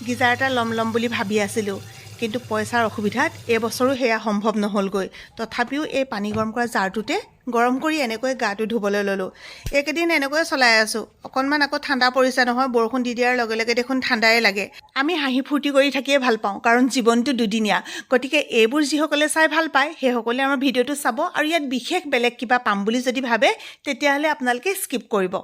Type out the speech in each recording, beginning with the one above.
Geyser এটা ল'ম বুলি ভাবি আছিলোঁ, কিন্তু পইচাৰ অসুবিধাত এইবছৰো সেয়া সম্ভৱ নহ'লগৈ। তথাপিও এই পানী গৰম কৰা জাৰটোতে গৰম কৰি এনেকৈ গাটো ধুবলৈ ল'লোঁ। এইকেইদিন এনেকৈয়ে চলাই আছোঁ। অকণমান আকৌ ঠাণ্ডা পৰিছে নহয়, বৰষুণ দি দিয়াৰ লগে লগে দেখোন ঠাণ্ডাই লাগে। আমি হাঁহি ফূৰ্তি কৰি থাকিয়ে ভাল পাওঁ, কাৰণ জীৱনটো দুদিনীয়া। গতিকে এইবোৰ যিসকলে চাই ভাল পায় সেইসকলে আমাৰ ভিডিঅ'টো চাব, আৰু ইয়াত বিশেষ বেলেগ কিবা পাম বুলি যদি ভাবে তেতিয়াহ'লে আপোনালোকে স্কিপ কৰিব।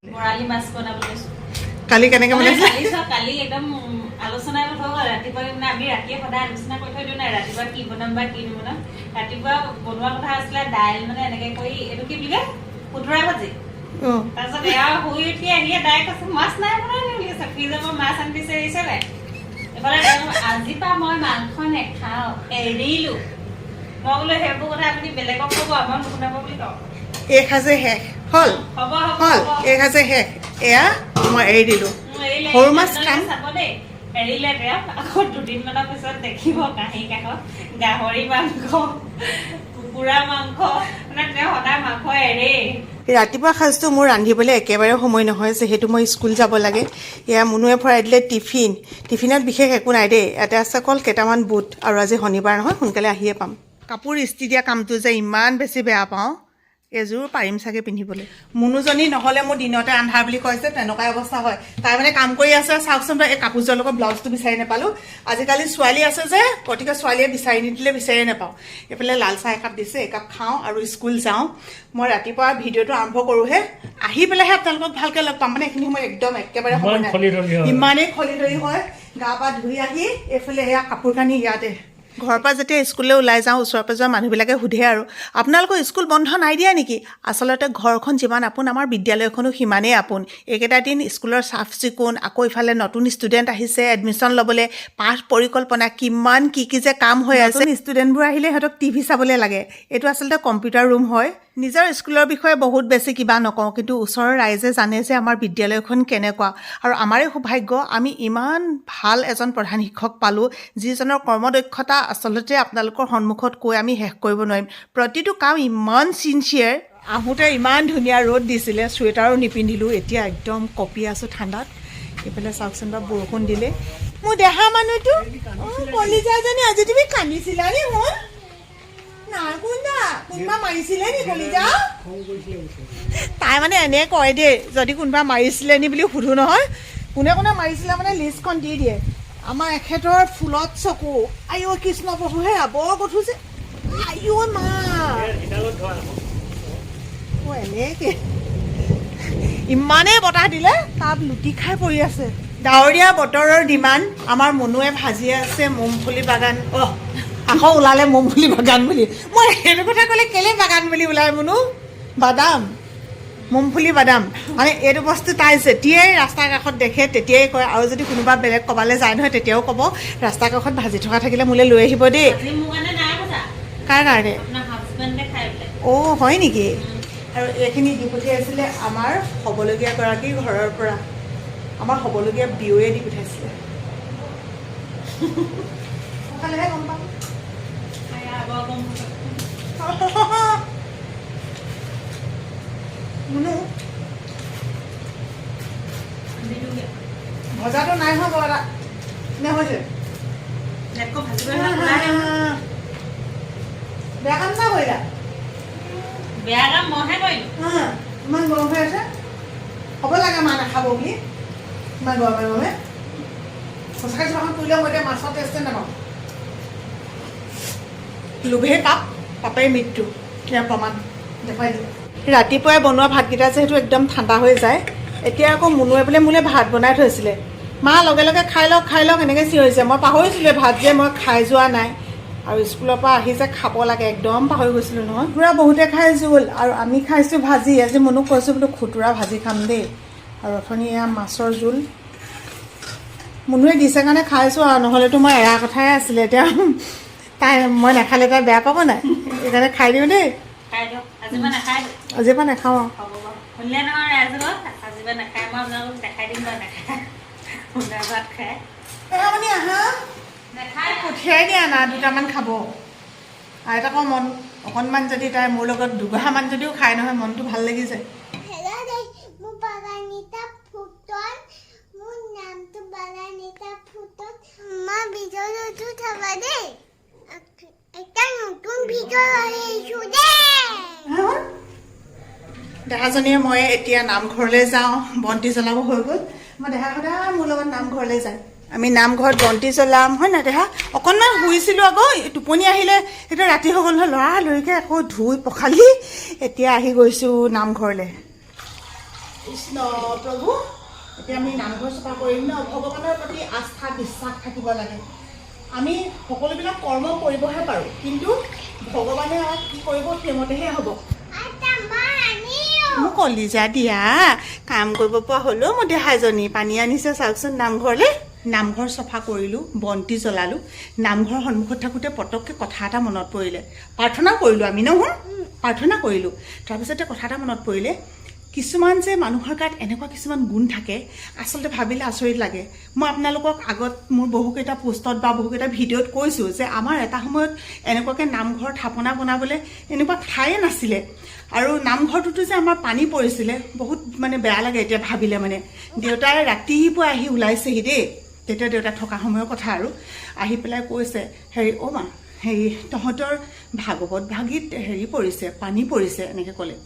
বৰালি মাছ বনাবলৈ কালি কেনেকৈ বনাইছে? কালি একদম আলোচনা হৈ গ'ল। ৰাতিপুৱা মানে আমি ৰাতিয়ে সদায় আলোচনা কৰি থৈ দিওঁ নাই, ৰাতিপুৱা কি বনাম বা কি নবনাম। ৰাতিপুৱা বনোৱা কথা আছিলে দাইল, মানে এনেকে কৰি এইটো কি বুলি কয় খুতুৰা ভাজি। তাৰপিছত এয়া শুই উঠি আহিয়ে দাই কৈছে মাছ নাই বনাই বুলি কৈছে, ফ্ৰিজৰ পৰা মাছ আনি বিচাৰিছে নাই। এফালে আজিৰ পৰা মই মাংস নেখাওঁ, এৰিলো। মই বোলো সেইবোৰ কথা আপুনি বেলেগক ক'ব, আমাৰ নুশুনাব বুলি কওঁ। এই সাজে শেষ হ'ল, হ'ল এই সাজে শেষ। এয়া মই এৰি দিলোঁ। সৰু মাছ খাম চাব দেই, এৰিলে তেওঁ আকৌ দুদিনমানৰ পিছত দেখিব কাঁহী কাষত গাহৰি মাংস, কুকুৰা মাংস, মানে তেওঁ সদায় মাংস এৰেই। ৰাতিপুৱা সাজটো মোৰ ৰান্ধিবলৈ একেবাৰে সময় নহয়, যিহেতু মই স্কুল যাব লাগে। এয়া মুনুৱে ভৰাই দিলে টিফিনত বিশেষ একো নাই দেই। ইয়াতে আছে অকল কেইটামান বুট, আৰু আজি শনিবাৰ নহয়, সোনকালে আহিয়ে পাম। কাপোৰ ইস্ত্ৰি দিয়া কামটো যে ইমান বেছি বেয়া পাওঁ। এযোৰ পাৰিম চাগে পিন্ধিবলৈ। মুনুজনী নহ'লে মোৰ দিনতে আন্ধাৰ বুলি কয় যে, তেনেকুৱাই অৱস্থা হয়। তাই মানে কাম কৰি আছে, চাওকচোন এই কাপোৰযোৰৰ লগত ব্লাউজটো বিচাৰি নাপালোঁ। আজিকালি ছোৱালী আছে যে, গতিকে ছোৱালীয়ে বিচাৰি নিদিলে বিচাৰিয়ে নাপাওঁ। এইফালে লাল চাহ একাপ দিছে, একাপ খাওঁ আৰু স্কুল যাওঁ। মই ৰাতিপুৱা ভিডিঅ'টো আৰম্ভ কৰোঁহে, আহি পেলাইহে আপোনালোকক ভালকৈ লগ পাম। মানে এইখিনি সময় একদম একেবাৰে সময় নাই, ইমানেই খলিধৰি হয়। গা পা ধুই আহি এইফালে এয়া কাপোৰ কানি ইয়াতে। ঘৰৰ পৰা যেতিয়া স্কুললৈ ওলাই যাওঁ, ওচৰে পাঁজৰে মানুহবিলাকে সোধে আৰু আপোনালোকৰ স্কুল বন্ধ নাই দিয়া নেকি? আচলতে ঘৰখন যিমান আপোন, আমাৰ বিদ্যালয়খনো সিমানেই আপোন। এইকেইটা দিন স্কুলৰ চাফ চিকুণ, আকৌ ইফালে নতুন ষ্টুডেণ্ট আহিছে এডমিশ্যন ল'বলৈ, পাঠ পৰিকল্পনা, কিমান কি যে কাম হৈ আছে। ষ্টুডেণ্টবোৰ আহিলে সিহঁতক টিভি চাবলৈ লাগে। এইটো আচলতে কম্পিউটাৰ ৰুম হয়। নিজৰ স্কুলৰ বিষয়ে বহুত বেছি কিবা নকওঁ, কিন্তু ওচৰৰ ৰাইজে জানে যে আমাৰ বিদ্যালয়খন কেনেকুৱা। আৰু আমাৰে সৌভাগ্য, আমি ইমান ভাল এজন প্ৰধান শিক্ষক পালোঁ, যিজনৰ কৰ্মদক্ষতা আচলতে আপোনালোকৰ সন্মুখত কৈ আমি শেষ কৰিব নোৱাৰিম। প্ৰতিটো কাম ইমান ছিনচিয়াৰ। আহোঁতে ইমান ধুনীয়া ৰ'দ দিছিলে, চুৱেটাৰো নিপিন্ধিলোঁ, এতিয়া একদম কঁপি আছোঁ ঠাণ্ডাত। এইফালে চাওকচোন বা বৰষুণ দিলে। মোৰ দেহা মানুহটো কলিজাজনী, আজি তুমি কান্দিছিলা নি? মোৰ নাই কোনবা কোনোবা মাৰিছিলে নি কলিজা? তাই মানে এনে কয় দেই, যদি কোনোবা মাৰিছিলে নি বুলি সুধো নহয়, কোনে কোনে মাৰিছিলে মানে লিষ্টখন দি দিয়ে। আমাৰ এখেতৰ ফুলত চকু, আইঅ কৃষ্ণ প্ৰভুহে বৰ গধু যে, আইঅ মা এনেকে ইমানেই বতাহ দিলে তাত লুটি খাই পৰি আছে। ডাৱৰীয়া বতৰৰ ডিমাণ্ড। আমাৰ মুনুৱে ভাজি আছে মুমফুলি বাগান। আকৌ ওলালে মুমফুলি বাগান বুলি। মই সেইটো কথা ক'লে কেলে বাগান বুলি ওলাই মুনু? বাদাম, মুমফুলি বাদাম। মানে এইটো বস্তু তাই যেতিয়াই ৰাস্তাৰ কাষত দেখে তেতিয়াই কয়, আৰু যদি কোনোবা বেলেগ ক'বালৈ যায় নহয় তেতিয়াও ক'ব ৰাস্তাৰ কাষত ভাজি থকা থাকিলে মোলৈ লৈ আহিব দেই। কাৰ কাৰণে? অ' হয় নেকি? আৰু এইখিনি দি পঠিয়াইছিলে আমাৰ হ'বলগীয়া গৰাকী ঘৰৰ পৰা, আমাৰ হ'বলগীয়া বিয়ুৱে দি পঠিয়াইছিলে। সোনকালেহে গম পাম। মুনু ভজাটো নাই হোৱা বৰা নে হৈছে? বেয়া কাম না কৰিলা? বেয়া কাম মইহে কৰিলো। ইমান গৰম হৈ আছে, হ'ব লাগে মা নাখাব বুলি, ইমান গৰমে গৰমে। সঁচাকৈ যিমান কৰিলেও মই এতিয়া মাছৰ টেষ্টে নাপাওঁ। লোভে পাপ, পাপেই মৃত্যু, ইয়াৰ প্ৰমাণ দেখুৱাই দিলে। ৰাতিপুৱাই বনোৱা ভাতকেইটা যিহেতু একদম ঠাণ্ডা হৈ যায়, এতিয়া আকৌ মুনুৱে বোলে মোলৈ ভাত বনাই থৈছিলে। মা লগে লগে খাই লওক এনেকৈ চিঞৰিছে। মই পাহৰিছিলোঁ ভাত যে মই খাই যোৱা নাই, আৰু স্কুলৰ পৰা আহি যে খাব লাগে একদম পাহৰি গৈছিলোঁ নহয়। খুতুৰা বহুতে খাই জোল, আৰু আমি খাইছোঁ ভাজি। আজি মুনুক কৈছোঁ বোলো খুতুৰা ভাজি খাম দেই, আৰু অথনি এয়া মাছৰ জোল মুনুৱে দিছে কাৰণে খাইছোঁ, আৰু নহ'লেতো মই এৰা কথাই আছিলে। এতিয়া তাই মই নাখালে তাই বেয়া পাব নাই, সেইকাৰণে খাই দিওঁ দেই। আজিৰ পৰা নাখাওঁ আৰু পঠিয়াই দিয়া না, দুটামান খাব। আইতাকৰ মন অকণমান যদি তাই মোৰ লগত দুগহামান যদিও খায় নহয়, মনটো ভাল লাগি যায়। মোৰ নামটো বাগানিতা ফুকন। দেহাজনীয়ে মই এতিয়া নামঘৰলৈ যাওঁ বন্তি জ্বলাব হৈ গ'ল মই দেহা সদায় মোৰ লগত নামঘৰলৈ যায় আমি নামঘৰত বন্তি জ্বলাম হয় না দেহা অকণমান শুইছিলোঁ আকৌ টোপনি আহিলে এতিয়া ৰাতি হৈ গ'ল নহয় লৰালৰিকৈ আকৌ ধুই পখালি এতিয়া আহি গৈছোঁ নামঘৰলৈ কৃষ্ণ প্ৰভু এতিয়া আমি নামঘৰ চফা কৰিম ন ভগৱানৰ প্ৰতি আস্থা বিশ্বাস থাকিব লাগে আমি সকলোবিলাক কৰ্ম কৰিবহে পাৰোঁ কিন্তু ভগৱানে আমাক কি কৰিব সেইমতেহে হ'ব মোক কলিজা দিয়া কাম কৰিব পৰা হ'লেও মোৰ দেহাজনী পানী আনিছে চাওকচোন নামঘৰলৈ নামঘৰ চফা কৰিলোঁ বন্তি জ্বলালোঁ নামঘৰৰ সন্মুখত থাকোঁতে পটককৈ কথা এটা মনত পৰিলে প্ৰাৰ্থনা কৰিলোঁ আমি নহয় প্ৰাৰ্থনা কৰিলোঁ তাৰপিছতে কথা এটা মনত পৰিলে কিছুমান যে মানুহৰ গাত এনেকুৱা কিছুমান গুণ থাকে আচলতে ভাবিলে আচৰিত লাগে মই আপোনালোকক আগত মোৰ বহুকেইটা পোষ্টত বা বহুকেইটা ভিডিঅ'ত কৈছোঁ যে আমাৰ এটা সময়ত এনেকুৱাকৈ নামঘৰ থাপনা বনাবলৈ এনেকুৱা ঠায়ে নাছিলে আৰু নামঘৰটোতো যে আমাৰ পানী পৰিছিলে বহুত মানে বেয়া লাগে এতিয়া ভাবিলে মানে দেউতাই ৰাতিপুৱা আহি ওলাইছেহি দেই তেতিয়া দেউতা থকা সময়ৰ কথা আৰু আহি পেলাই কৈছে হেৰি অ' মা হেৰি তহঁতৰ ভাগৱত ভাগীত হেৰি পৰিছে পানী পৰিছে এনেকৈ ক'লে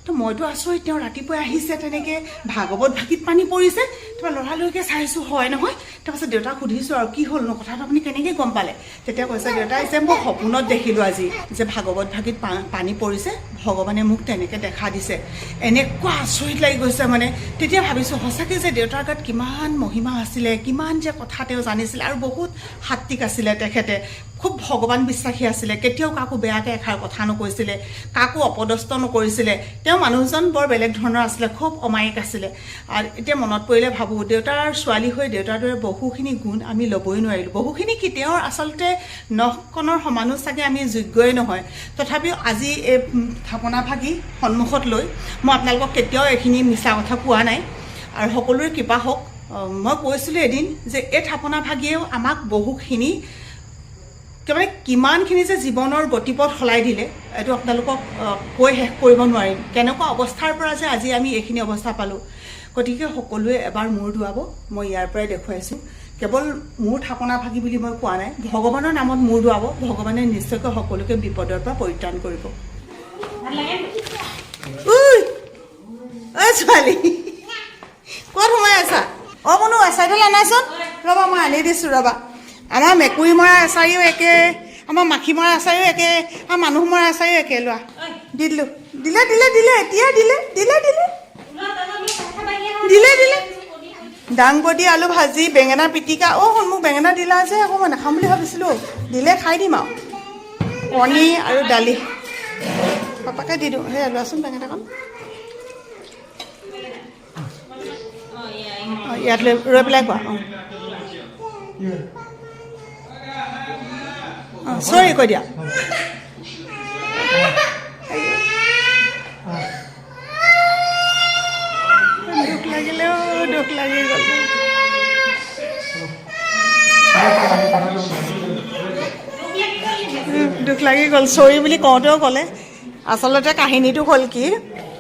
তো মইতো আচৰিত তেওঁ ৰাতিপুৱাই আহিছে তেনেকৈ ভাগৱত ভাগীত পানী পৰিছে তোমাৰ লৰালৰিকৈ চাইছোঁ হয় নহয় তাৰপাছত দেউতাক সুধিছোঁ আৰু কি হ'লনো কথাটো আপুনি কেনেকৈ গম পালে তেতিয়া কৈছে দেউতাই যে মই সপোনত দেখিলোঁ আজি যে ভাগৱত ভাগীত পানী পৰিছে ভগৱানে মোক তেনেকৈ দেখা দিছে এনেকুৱা আচৰিত লাগি গৈছে মানে তেতিয়া ভাবিছোঁ সঁচাকৈ যে দেউতাৰ গাত কিমান মহিমা আছিলে কিমান যে কথা তেওঁ জানিছিলে আৰু বহুত সাত্বিক আছিলে তেখেতে খুব ভগৱান বিশ্বাসী আছিলে কেতিয়াও কাকো বেয়াকৈ এষাৰ কথা নকৈছিলে কাকো অপদস্থ নকৰিছিলে তেওঁ মানুহজন বৰ বেলেগ ধৰণৰ আছিলে খুব অমায়িক আছিলে আৰু এতিয়া মনত পৰিলে ভাবোঁ দেউতাৰ ছোৱালী হৈ দেউতাৰ দৰে বহুখিনি গুণ আমি ল'বই নোৱাৰিলোঁ বহুখিনি কি তেওঁৰ আচলতে নখকণৰ সমানো চাগে আমি যোগ্যই নহয় তথাপিও আজি এই থাপনা ভাগি সন্মুখত লৈ মই আপোনালোকক কেতিয়াও এইখিনি মিছা কথা কোৱা নাই আৰু সকলোৰে কৃপা হওক মই কৈছিলোঁ এদিন যে এই থাপনা ভাগিয়েও আমাক বহুখিনি মানে কিমানখিনি যে জীৱনৰ গতিপথ সলাই দিলে এইটো আপোনালোকক কৈ শেষ কৰিব নোৱাৰিম কেনেকুৱা অৱস্থাৰ পৰা যে আজি আমি এইখিনি অৱস্থা পালোঁ গতিকে সকলোৱে এবাৰ মূৰ দোৱাব মই ইয়াৰ পৰাই দেখুৱাইছোঁ কেৱল মোৰ থাপনা ভাগি বুলি মই কোৱা নাই ভগৱানৰ নামত মূৰ দোৱাব ভগৱানে নিশ্চয়কৈ সকলোকে বিপদৰ পৰা পৰিত্ৰাণ কৰিব ছোৱালী ক'ত সোমাই আছা অঁ মনো এচাইডাল আনাচোন ৰ'বা মই আনি দিছোঁ ৰ'বা আমাৰ মেকুৰী মৰা এচাৰিও একে আমাৰ মাখি মৰা এচাৰিও একে আমাৰ মানুহ মৰা এচাৰিও একে লোৱা দি দিলোঁ দিলে দিলে দিলে এতিয়া দিলে দিলে দিলে দিলে দিলে দাংবডি আলু ভাজি বেঙেনা পিটিকা অঁ মোক বেঙেনা দিলা যে আকৌ মই নাখাম বুলি ভাবিছিলোঁ দিলে খাই দিম আৰু কণী আৰু দালি পাপাকে দি দিওঁ সেয়া লোৱাচোন বেঙেনাকণ অঁ ইয়াত ৰৈ পেলাই কোৱা অঁ চৰি কৈ দিয়া দুখ লাগিলেও দুখ লাগি গ'ল দুখ লাগি গ'ল চৰি বুলি কওঁতেও ক'লে আচলতে কাহিনীটো হ'ল কি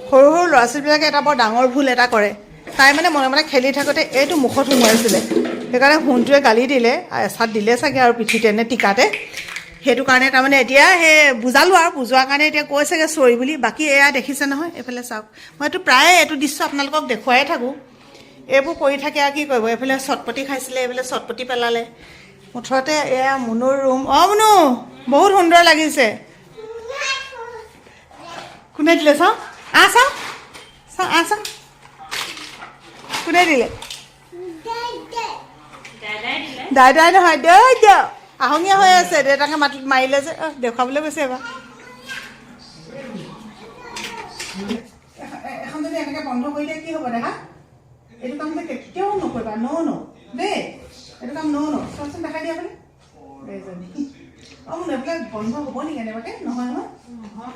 সৰু সৰু ল'ৰা ছোৱালীবিলাকে এটা বৰ ডাঙৰ ভুল এটা কৰে তাই মানে মনে মনে খেলি থাকোঁতে এইটো মুখত সোমোৱাইছিলে সেইকাৰণে সোণটোৱে গালি দিলে এচাত দিলে চাগে আৰু পিঠিতে নে টিকাতে সেইটো কাৰণে তাৰমানে এতিয়া সেই বুজালোঁ আৰু বুজোৱাৰ কাৰণে এতিয়া কৈছেগৈ চৰি বুলি বাকী এয়া দেখিছে নহয় এইফালে চাওক মইতো প্ৰায়ে এইটো দৃশ্য আপোনালোকক দেখুৱাই থাকোঁ এইবোৰ কৰি থাকে আৰু কি কৰিব এইফালে চটপটি খাইছিলে এইফালে চটপটি পেলালে মুঠতে এয়া মুনুৰ ৰুম অঁ মুনু বহুত সুন্দৰ লাগিছে কোনে দিলে চাওঁ চাওঁ চাওঁ কোনে দিলে দাদাই নহয় দেই দিয় আহঙীয়া হৈ আছে দেউতাকে মাৰিলে যে দেখুৱাবলৈ গৈছে এবাৰ এখন যদি এনেকৈ বন্ধ কৰি দিয়ে কি হ'ব দেখা এইটো কাম যে কেতিয়াও নকৰিবা ন দেই এইটো কাম ন চোৱাচোন দেখাই দিয়া বোলে অঁ মোৰ এইবিলাক বন্ধ হ'ব নেকি এনেকুৱাকৈ নহয় নহয়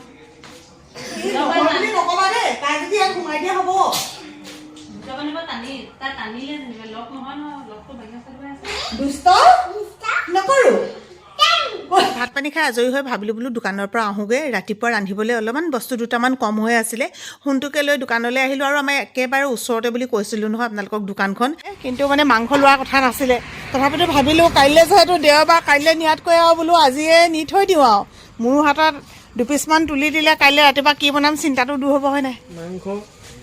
নক'বা দেই তাই যদি ইয়াত সোমাই দিয়া হ'ব দুষ্ট নকৰো ভাত পানী খাই আজৰি হৈ ভাবিলোঁ বোলো দোকানৰ পৰা আহোঁগৈ ৰাতিপুৱা ৰান্ধিবলৈ অলপমান বস্তু দুটামান কম হৈ আছিলে সোণটোকে লৈ দোকানলৈ আহিলোঁ আৰু আমাৰ একেবাৰে ওচৰতে বুলি কৈছিলোঁ নহয় আপোনালোকক দোকানখন কিন্তু মানে মাংস লোৱাৰ কথা নাছিলে তথাপিতো ভাবিলোঁ কাইলৈ যিহেতু দেওবাৰ কাইলৈ নিয়াতকৈ আৰু বোলো আজিয়ে নি থৈ দিওঁ আৰু মোৰ হাতত দুপিচমান তুলি দিলে কাইলৈ ৰাতিপুৱা কি বনাম চিন্তাটো দূৰ হ'ব হয় নাই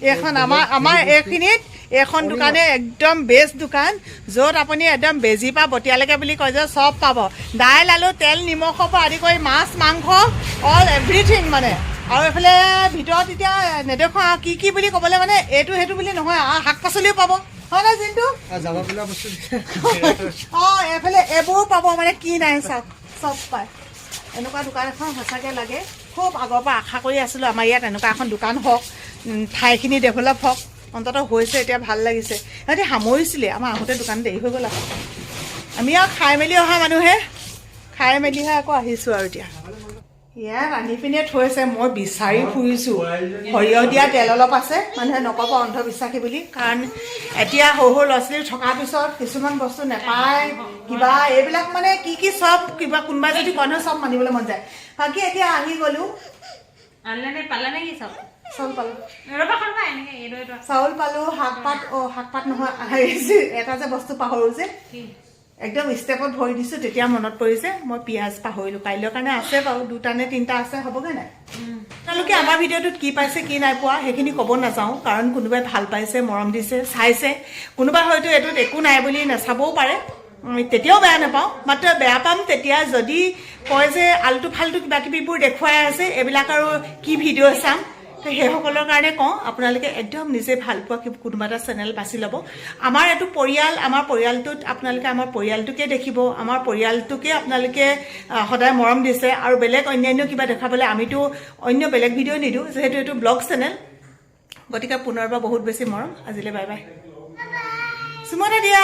এইখন আমাৰ এইখিনিত এইখন দোকানে একদম বেষ্ট দোকান য'ত আপুনি একদম বেজী পা বটিয়ালৈকে বুলি কয় যে চব পাব দাইল আলু তেল নিমখৰ পৰা আদি কৰি মাছ মাংস অল এভৰিথিং মানে আৰু এইফালে ভিতৰত এতিয়া নেদেখোঁ আৰু কি বুলি ক'বলৈ মানে এইটো সেইটো বুলি নহয় আৰু শাক পাচলিও পাব হয় নাই জিন্তু অঁ এইফালে এইবোৰো পাব মানে কি নাই চব পায় এনেকুৱা দোকান এখন সঁচাকৈ লাগে খুব আগৰ পৰা আশা কৰি আছিলোঁ আমাৰ ইয়াত এনেকুৱা এখন দোকান হওক ঠাইখিনি ডেভেলপ হওক অন্ততঃ হৈছে এতিয়া ভাল লাগিছে সিহঁতে সামৰিছিলে আমাৰ আহোঁতে দোকান দেৰি হৈ গ'ল আকৌ আমি আৰু খাই মেলি অহা মানুহে খাই মেলিহে আকৌ আহিছোঁ আৰু এতিয়া ইয়াত আনি পিনে থৈছে মই বিচাৰি ফুৰিছোঁ সৰিয়হ দিয়া তেল অলপ আছে মানুহে নক'ব অন্ধবিশ্বাসী বুলি কাৰণ এতিয়া সৰু সৰু ল'ৰা ছোৱালী থকাৰ পিছত কিছুমান বস্তু নাপায় কিবা এইবিলাক মানে কি চব কিবা কোনোবাই যদি কয় নহয় চব মানিবলৈ মন যায় বাকী এতিয়া আহি গ'লোঁ চাউল পালোঁ চাউল পালোঁ শাক পাত নহয় এটা যে বস্তু পাহৰোঁ যে একদম ষ্টেপত ভৰি দিছোঁ তেতিয়া মনত পৰিছে মই পিঁয়াজ পাহৰিলোঁ কাইলৈৰ কাৰণে আছে বাৰু 2টা নে 3টা আছে হ'বগৈ নাই তেওঁলোকে আমাৰ ভিডিঅ'টোত কি পাইছে কি নাই পোৱা সেইখিনি ক'ব নাযাওঁ কাৰণ কোনোবাই ভাল পাইছে মৰম দিছে চাইছে কোনোবাই হয়তো এইটোত একো নাই বুলি নাচাবও পাৰে তেতিয়াও বেয়া নাপাওঁ মাত্ৰ বেয়া পাম তেতিয়া যদি কয় যে আলটু ফাল্টু কিবা কিবিবোৰ দেখুৱাই আছে এইবিলাক আৰু কি ভিডিঅ' চাম সেইসকলৰ কাৰণে কওঁ আপোনালোকে একদম নিজে ভাল পোৱা কোনোবা এটা চেনেল বাছি ল'ব আমাৰ এইটো পৰিয়াল আমাৰ পৰিয়ালটোত আপোনালোকে আমাৰ পৰিয়ালটোকে দেখিব আমাৰ পৰিয়ালটোকে আপোনালোকে সদায় মৰম দিছে আৰু বেলেগ অন্যান্য কিবা দেখাবলৈ আমিতো অন্য বেলেগ ভিডিঅ' নিদিওঁ যিহেতু এইটো ব্লগ চেনেল গতিকে পুনৰবাৰ বহুত বেছি মৰম আজিলৈ বাই বাই চুমনা দিয়া